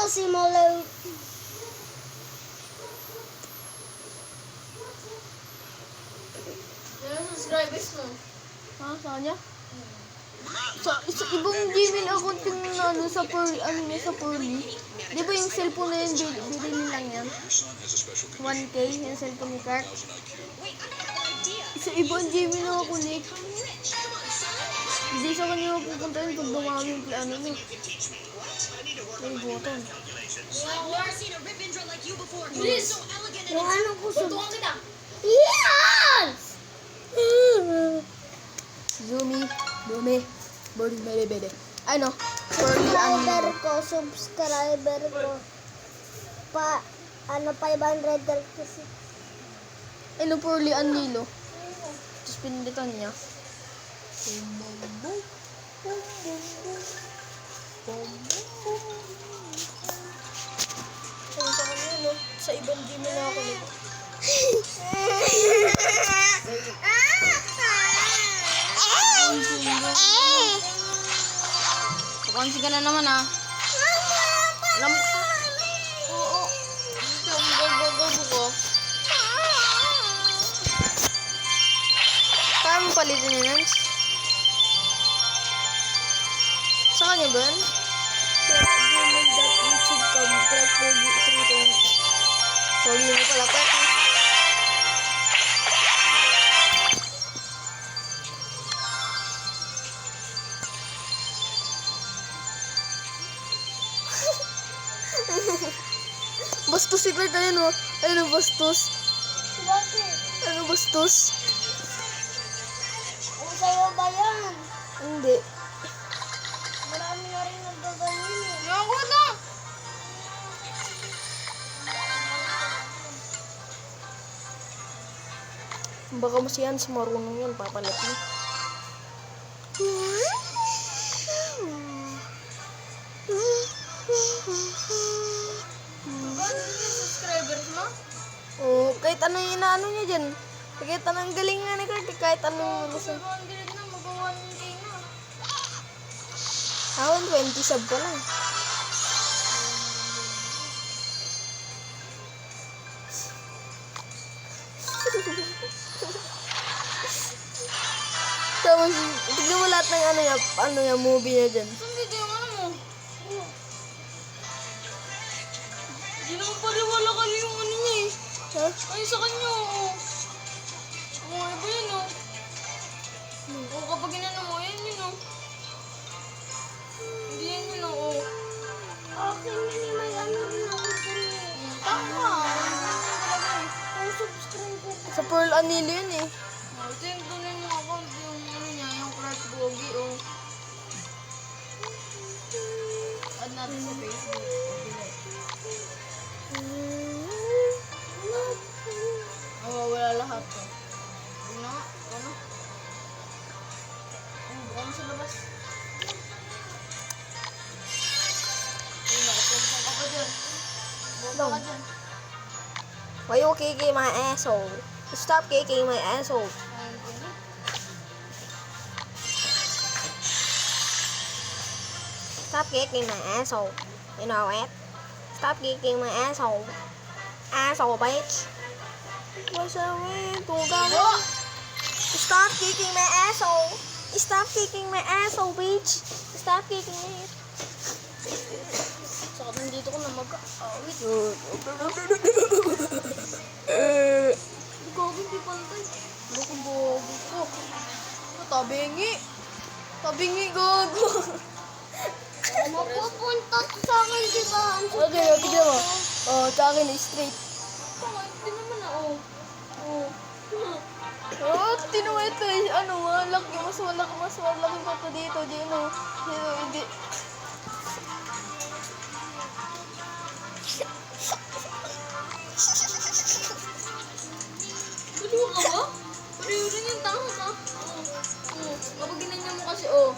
kasi malay. Ano subscribers mo? Ha? Sa kanya? Sa ibang Gmail account yung ano sa Pearly, ano niya sa Pearly. Di ba yung cellphone na yun, binili lang yan? 1K yung cellphone ni Clark. Sa ibang Gmail na ako ni. Hindi sa kanya mapupunta yun pag dumami yung ano niya. May button. Please! Yung ano ko sa... Tutukan kita! Yes! Zoomy, Dumi, Bede. Ano? Pearly Subscriber ko. Pa, 500 kasi. Ano Pearly Anilo? Tapos pinilitan niya. Ano sa kanya, no? Sa ibang Gmail na ako nito. Kukunsi ka na naman, ah. Alam ka. Oo. Ito, ang gagago ko. Kaya mo palitin yun, Nance? Sa kanya ba yan? Gmail.youtube.com Sorry mo pala, Pet. Bastos si Clark, ayun o. Ayun o, bastos. Bakit? Ano bastos? Ang sa'yo ba yan? Hindi. Marami na rin naggaganyan eh. Ako na! Baka mas yan, marunong yan, papalit mo. Ano yung subscribers mo? Oh, kahit ano yung inaano niya dyan. Kahit anong galing nga ni Clark, kahit ano. Kasi 100 na, mag-1K na. Awan, 20 sub pa lang. Tapos, tignan mo lahat ng ano yung movie niya dyan. Saan dito yung ano mo? Hindi naman paliwala kayo yung ano niya eh. Ha? Ay, sa kanya oh. Oh, iba yun oh. Oh, kapag inano mo, yan yun oh. Hindi yan yun oh. Akin yun may ano rin ako dyan eh. Tama. Ang subscriber ko. Sa Pearl Anilo yun eh. Oh, ito yung tunay mong account, yung ano niya, yung Clark Bogi oh. Add natin sa Facebook. Oh, wala lahat to. Ano nga? Ano? Buka mo sa labas. Ay, nakapunta ka pa dyan. Buka ka dyan. Why you kicking my asshole? Stop kicking my asshole. Ayun, pwede. Stop kicking my asshole. You know it? Stop kicking my asshole. Asshole, bitch. What's up, man? Oh! Stop kicking my asshole. Stop kicking my asshole, bitch. Stop kicking it. Saka nandito ko na mag-awit. Gago, hindi pantay. Bogo ko. Tabingi. Tabingi, gago. Mapupunta sa akin si Bahan. Okay, tignan mo. Oh, sa akin straight. Tama, hindi naman na oh. Oh. Oh, tinuwa ito eh. Ano, malaki. Mas malaki pa ito dito. Dito, hindi. Baliw ka ba? Baliw rin yung tanga ka. Oo. Kapag ginanyan mo kasi, oh.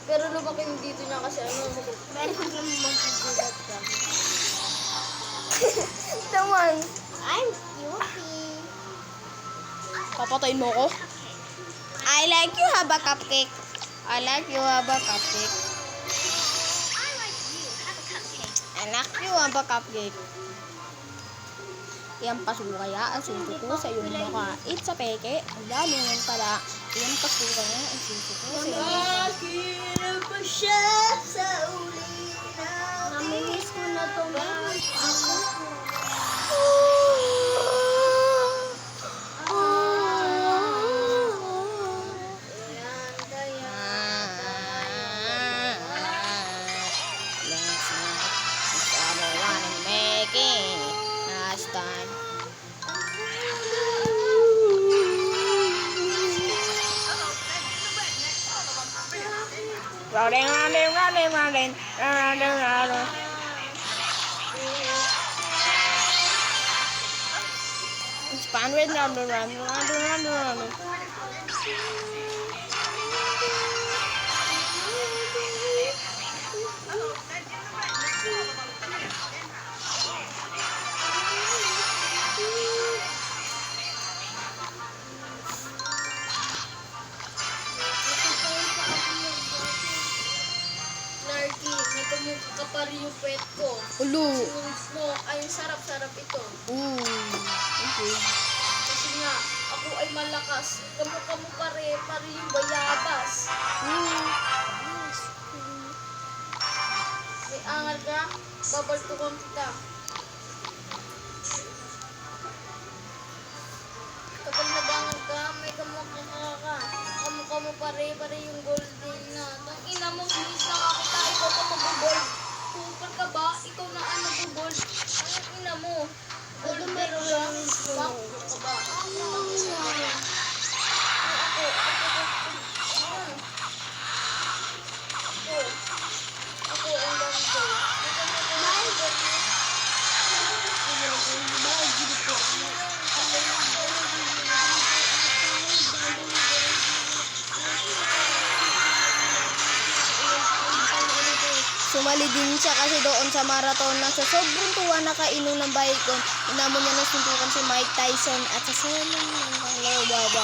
Pero lumaki yung dito niya kasi ano. Meron naman magsusulat ka. Naman. I'm Yuki. Papatayin mo ko? I like you have a cupcake. I like you have a cupcake. Anak nyo ang cupcake. Yan pasukaya ang suso ko sa iyong makait sa peke. Ang dami nga pala. Yan pasukaya ang suso ko sa iyong Nakakilap pa siya sa uli na Namimiss ko na to, ma'am. Rolling. It's fun with run. Larky, may tumukha ka pa rin yung pet ko. Ulo. Mo, ay sarap-sarap ito. Okay. Kasi nga, ako ay malakas. Kamukha mo pa rin yung bayabas. May angal ka, babaltukan kita. Kapag nabangal ka, may kamukha ka. Kamukha mo pa rin yung golden na. Nang ina mo, sinis na nga kita, ikaw pa mag-gold. Kupal ka ba? Ikaw na ang mag-gold. Ang ina mo. Gold pero lang. Bakit ka ba? Ako ang ganito. Sumali din siya kasi doon sa marathon na sa sobrang tuwa nakainom ng bacon. Inamo niya na suntukan si Mike Tyson at sa saman ng kalababa.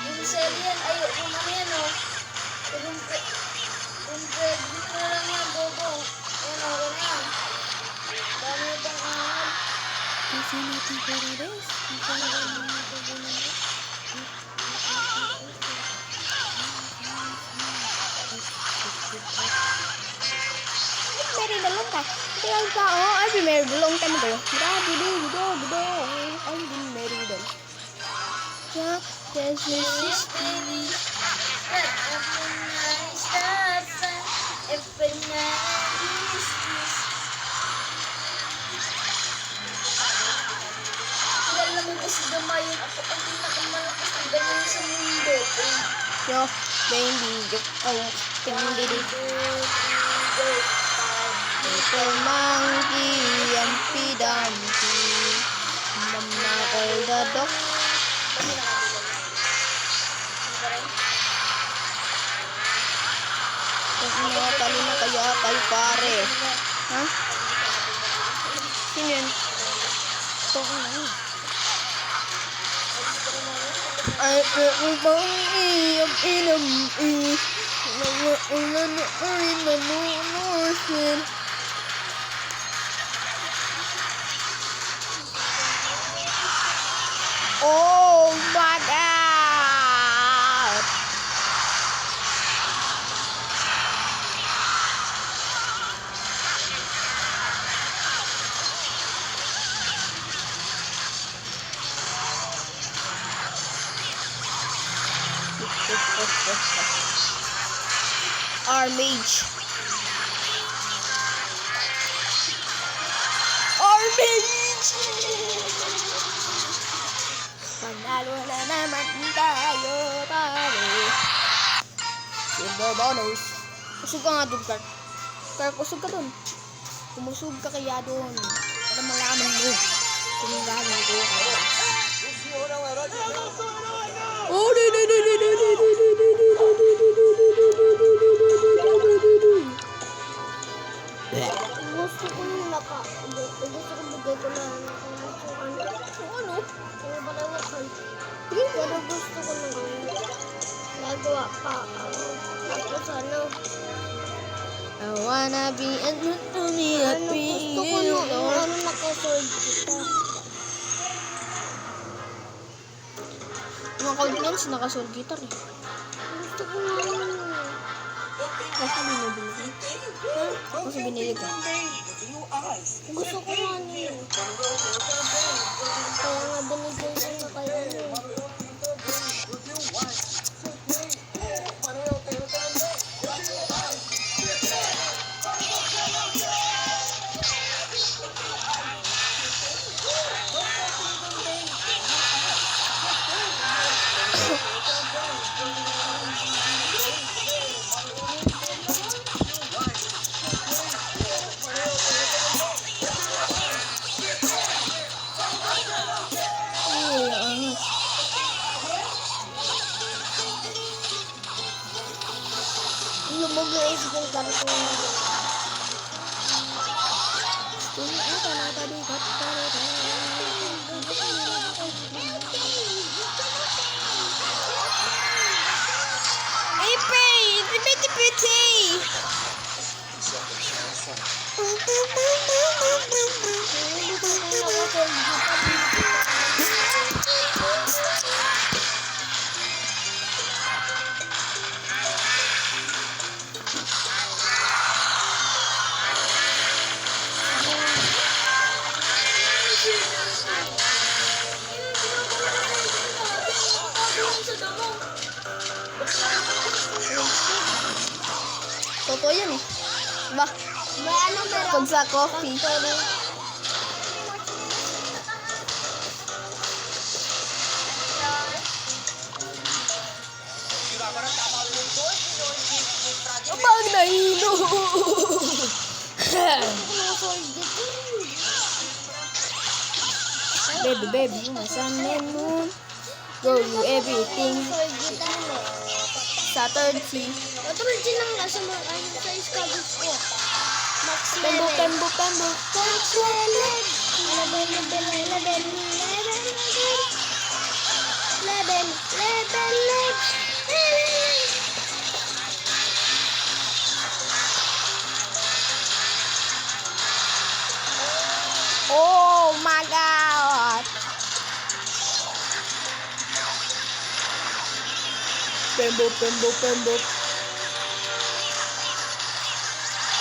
Yung serien, ay, yung ano yan, oh. Yung bread, dito na lang yan, bobo. Ayan, okay na yan. Dami na bang angal. Mary belum tak? Tinggal pa oh, I've been married a long time ago. I've been married them. Yeah, there's this Baby, every night starts, every night is this. Kilala mo ba si Damayon? Ako ang pinakamalakas na ganyan sa mundo. yo, baby, oh, tingin Little monkey, Humpty Dumpty, Mama called the dog. Tali na kaya tayo pare. Ha? Sino yun? Ito ko na yun. Ay, bang iyam inam Oh my God! Our mage. Panalo na naman tayo, pare. Silver bonus. Kusog ka nga dun, Clark. Clark, kusog ka dun. Kumusog ka kaya dun. Para malaman mo kung gano'n ko ka. Oh, Gusto ko yung gusto ko bigay ko lang ano? yung balawakan. Pero gusto ko lang nagawa pa tapos I wanna be and to me happy. gusto ko yung nakasold kita. Mga Cloudmans, naka-soul guitar eh. Gusto ko yung Kasi binibili ka? Kasi binili ka? gusto ko yung yun. Kaya nga binigay ko na kayo lumog na isip yung karto. Hey, pretty. Totoo yan eh. Diba? May ano meron? Pag sa coffee. Pag nahilo! Baby, you my sun and moon. Go you everything. Sa third C. Patulad din ang nasa mga sa escados ko. Max Pembo. Max level. Level. Oh my God! Pembo.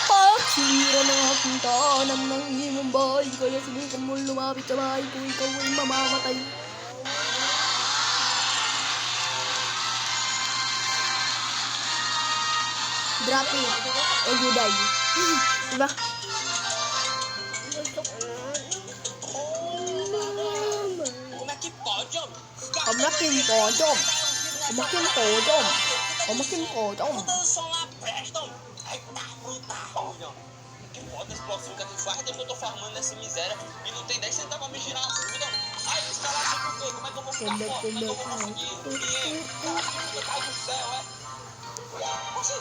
Pagsira ng aking tanam ng iyong bahay, kaya sinukan mo lumapit sa bahay ko, ikaw ay mamamatay. Drop it or you die. Diba? Umakin pojom. Só lá prestam. Aí tá brutal, meu. Que bota explosivo que eu faz, eu tô farmando nessa miséria e não tem 10 centavos pra me girar assim, então. Aí os caras acham que o quê? Como é que eu vou ficar forte? Como é que eu vou conseguir dinheiro? Cara, que puta cai do céu, é? Oxi,